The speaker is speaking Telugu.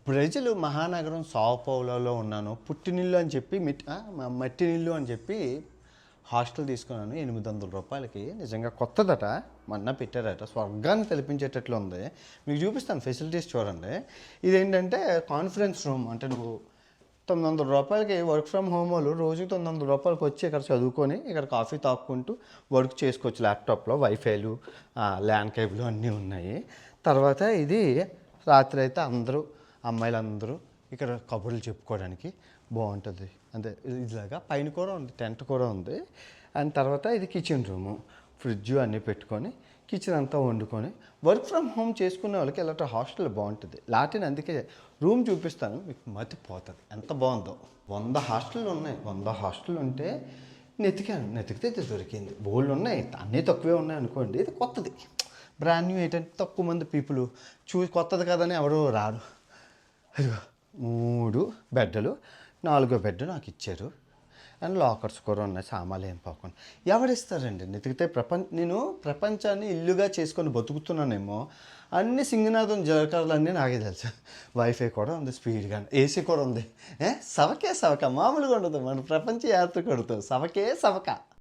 ప్రజలు మహానగరం సావో పౌలోలో ఉన్నాను. పుట్టినిల్లు అని చెప్పి మట్టినిల్లు అని చెప్పి హాస్టల్ తీసుకున్నాను. రూ. 800 నిజంగా కొత్తదట. మొన్న పెట్టారట. స్వర్గాన్ని తలపించేటట్లు ఉంది. మీకు చూపిస్తాను, ఫెసిలిటీస్ చూడండి. ఇదేంటంటే కాన్ఫరెన్స్ రూమ్. అంటే నువ్వు రూ. 900 వర్క్ ఫ్రమ్ హోమ్ వాళ్ళు రోజుకి రూ. 900 వచ్చి ఇక్కడ చదువుకొని ఇక్కడ కాఫీ తాక్కుంటూ వర్క్ చేసుకోవచ్చు. ల్యాప్టాప్లో వైఫైలు, ల్యాన్ కేబుల్ అన్నీ ఉన్నాయి. తర్వాత ఇది రాత్రి అయితే అందరూ అమ్మాయిలందరూ ఇక్కడ కబుర్లు చెప్పుకోవడానికి బాగుంటుంది. అంటే ఇదిలాగా పైన కూడా ఉంది, టెంట్ కూడా ఉంది. అండ్ తర్వాత ఇది కిచెన్ రూము, ఫ్రిడ్జ్ అన్నీ పెట్టుకొని కిచెన్ అంతా వండుకొని వర్క్ ఫ్రమ్ హోమ్ చేసుకునే వాళ్ళకి ఇలాంటి హాస్టల్ బాగుంటుంది. లాటిన్ అందుకే రూమ్ చూపిస్తాను, మీకు మతిపోతుంది ఎంత బాగుందో. 100 హాస్టళ్ళు ఉన్నాయి. 100 హాస్టల్ ఉంటే నెతికితే ఇది దొరికింది. బోల్డ్ ఉన్నాయి, అన్నీ తక్కువే ఉన్నాయి అనుకోండి. ఇది కొత్తది, బ్రాండ్ న్యూ. ఏంటంటే తక్కువ మంది పీపుల్ కొత్తది కదని ఎవరు రారు. 3 బెడ్లు, 4వ బెడ్ నాకు ఇచ్చారు. అండ్ లాకర్స్ కూడా ఉన్నాయి, సామాన్లు ఏం పోకుండా. ఎవరిస్తారండి నెతికితే? నేను ప్రపంచాన్ని ఇల్లుగా చేసుకొని బతుకుతున్నానేమో. అన్ని సింగనాథం జరకాలు అన్నీ నాకే తెలుసు. వైఫై కూడా ఉంది, స్పీడ్గా ఏసీ కూడా ఉంది. సవకే సవక మామూలుగా ఉండదు. మన ప్రపంచ యాత్ర కొడుతుంది, సవకే సవక.